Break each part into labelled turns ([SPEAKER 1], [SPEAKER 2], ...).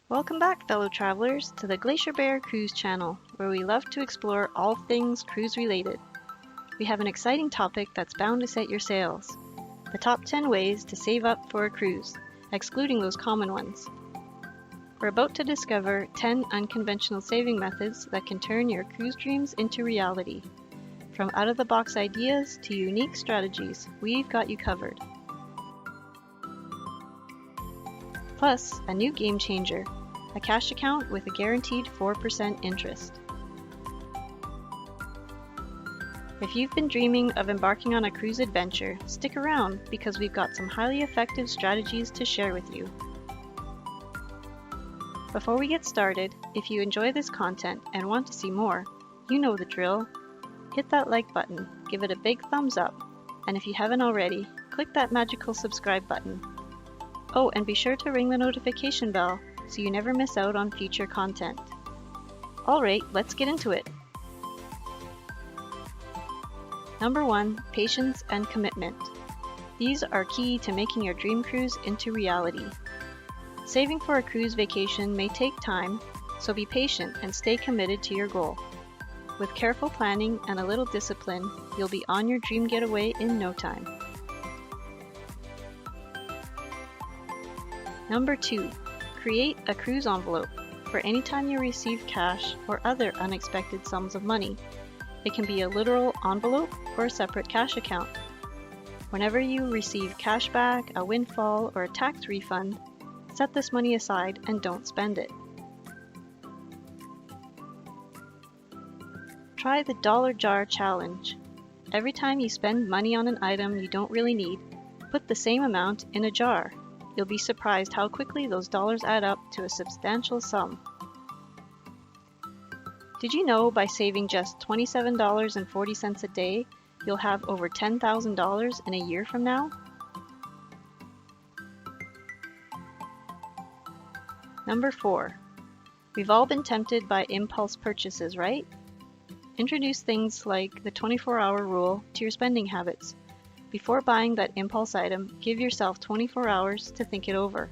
[SPEAKER 1] Welcome back, fellow travelers, to the Glacier Bear Cruise channel, where we love to explore all things cruise related. We have an exciting topic that's bound to set your sails: the top 10 ways to save up for a cruise, excluding those common ones. We're about to discover 10 unconventional saving methods that can turn your cruise dreams into reality. From out-of-the-box ideas to unique strategies, we've got you covered. Plus, a new game changer, a cash account with a guaranteed 4% interest. If you've been dreaming of embarking on a cruise adventure, stick around because we've got some highly effective strategies to share with you. Before we get started, if you enjoy this content and want to see more, you know the drill. Hit that like button, give it a big thumbs up, and if you haven't already, click that magical subscribe button. Oh, and be sure to ring the notification bell so you never miss out on future content. Alright, let's get into it. Number 1, patience and commitment. These are key to making your dream cruise into reality. Saving for a cruise vacation may take time, so be patient and stay committed to your goal. With careful planning and a little discipline, you'll be on your dream getaway in no time. Number 2, create a cruise envelope for any time you receive cash or other unexpected sums of money. It can be a literal envelope or a separate cash account. Whenever you receive cash back, a windfall, or a tax refund, set this money aside and don't spend it. Try the dollar jar challenge. Every time you spend money on an item you don't really need, put the same amount in a jar. You'll be surprised how quickly those dollars add up to a substantial sum. Did you know by saving just $27.40 a day, you'll have over $10,000 in a year from now? Number 4. We've all been tempted by impulse purchases, right? Introduce things like the 24-hour rule to your spending habits. Before buying that impulse item, give yourself 24 hours to think it over.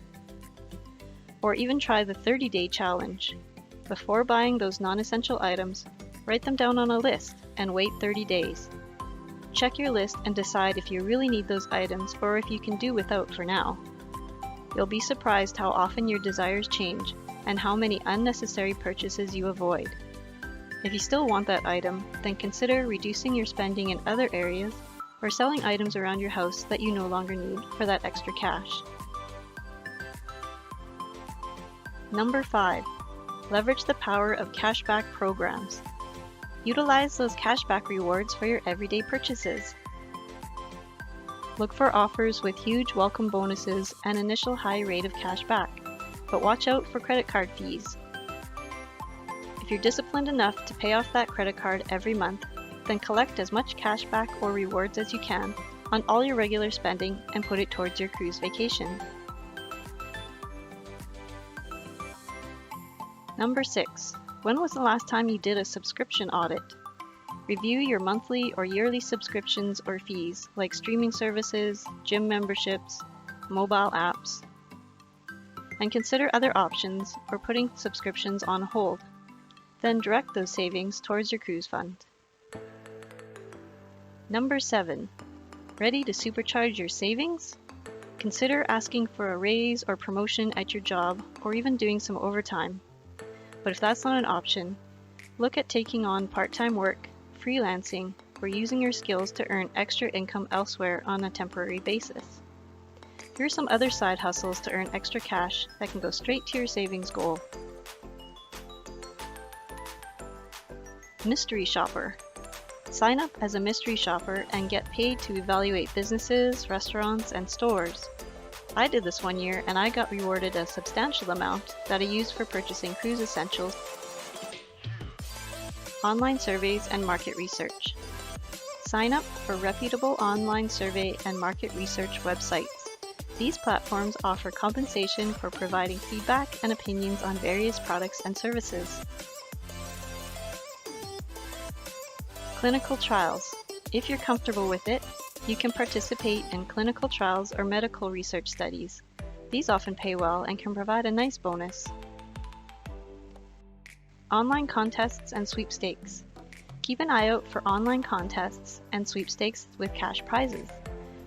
[SPEAKER 1] Or even try the 30-day challenge. Before buying those non-essential items, write them down on a list and wait 30 days. Check your list and decide if you really need those items or if you can do without for now. You'll be surprised how often your desires change and how many unnecessary purchases you avoid. If you still want that item, then consider reducing your spending in other areas or selling items around your house that you no longer need for that extra cash. Number 5. Leverage the power of cashback programs. Utilize those cashback rewards for your everyday purchases. Look for offers with huge welcome bonuses and initial high rate of cash back, but watch out for credit card fees. If you're disciplined enough to pay off that credit card every month, then collect as much cash back or rewards as you can on all your regular spending and put it towards your cruise vacation. Number 6. When was the last time you did a subscription audit? Review your monthly or yearly subscriptions or fees like streaming services, gym memberships, mobile apps, and consider other options or putting subscriptions on hold. Then direct those savings towards your cruise fund. Number 7. Ready to supercharge your savings? Consider asking for a raise or promotion at your job or even doing some overtime. But if that's not an option, look at taking on part-time work, freelancing, or using your skills to earn extra income elsewhere on a temporary basis. Here are some other side hustles to earn extra cash that can go straight to your savings goal. Mystery shopper. Sign up as a mystery shopper and get paid to evaluate businesses, restaurants, and stores. I did this one year and I got rewarded a substantial amount that I used for purchasing cruise essentials, online surveys, and market research. Sign up for reputable online survey and market research websites. These platforms offer compensation for providing feedback and opinions on various products and services. Clinical trials. If you're comfortable with it, you can participate in clinical trials or medical research studies. These often pay well and can provide a nice bonus. Online contests and sweepstakes. Keep an eye out for online contests and sweepstakes with cash prizes.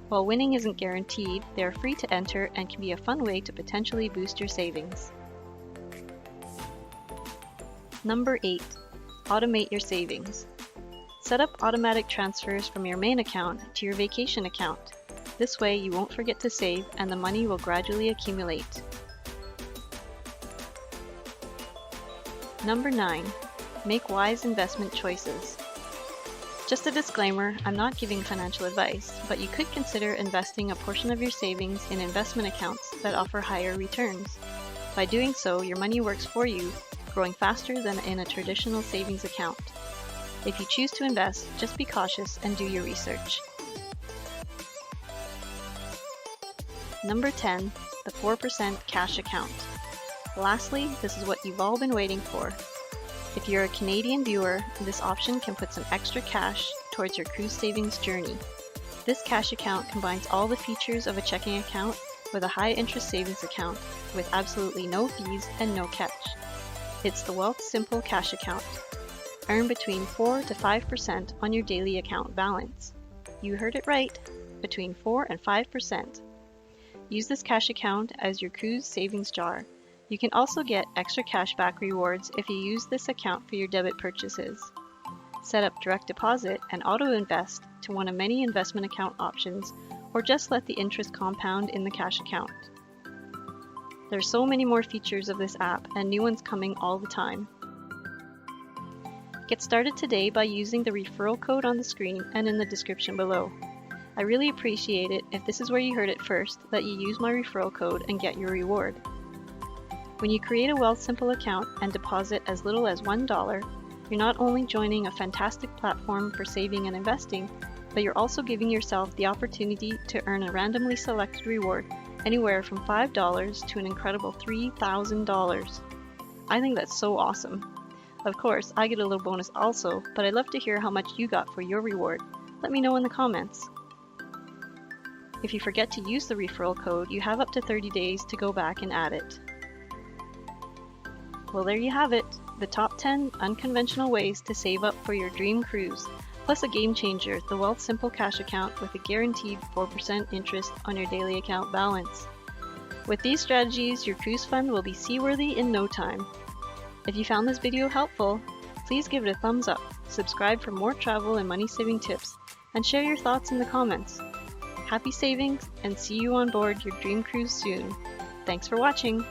[SPEAKER 1] While winning isn't guaranteed, they are free to enter and can be a fun way to potentially boost your savings. Number 8. Automate your savings. Set up automatic transfers from your main account to your vacation account. This way you won't forget to save and the money will gradually accumulate. Number 9. Make wise investment choices. Just a disclaimer, I'm not giving financial advice, but you could consider investing a portion of your savings in investment accounts that offer higher returns. By doing so, your money works for you, growing faster than in a traditional savings account. If you choose to invest, just be cautious and do your research. Number 10, the 4% cash account. Lastly, this is what you've all been waiting for. If you're a Canadian viewer, this option can put some extra cash towards your cruise savings journey. This cash account combines all the features of a checking account with a high interest savings account with absolutely no fees and no catch. It's the Wealthsimple cash account. Earn between 4 to 5% on your daily account balance. You heard it right, between 4 and 5%. Use this cash account as your cruise savings jar. You can also get extra cashback rewards if you use this account for your debit purchases. Set up direct deposit and auto invest to one of many investment account options, or just let the interest compound in the cash account. There's so many more features of this app and new ones coming all the time. Get started today by using the referral code on the screen and in the description below. I really appreciate it if this is where you heard it first, that you use my referral code and get your reward. When you create a Wealthsimple account and deposit as little as $1, you're not only joining a fantastic platform for saving and investing, but you're also giving yourself the opportunity to earn a randomly selected reward anywhere from $5 to an incredible $3,000. I think that's so awesome. Of course, I get a little bonus also, but I'd love to hear how much you got for your reward. Let me know in the comments. If you forget to use the referral code, you have up to 30 days to go back and add it. Well, there you have it, the top 10 unconventional ways to save up for your dream cruise, plus a game changer, the Wealthsimple cash account with a guaranteed 4% interest on your daily account balance. With these strategies, your cruise fund will be seaworthy in no time. If you found this video helpful, please give it a thumbs up, subscribe for more travel and money saving tips, and share your thoughts in the comments. Happy savings, and see you on board your dream cruise soon. Thanks for watching.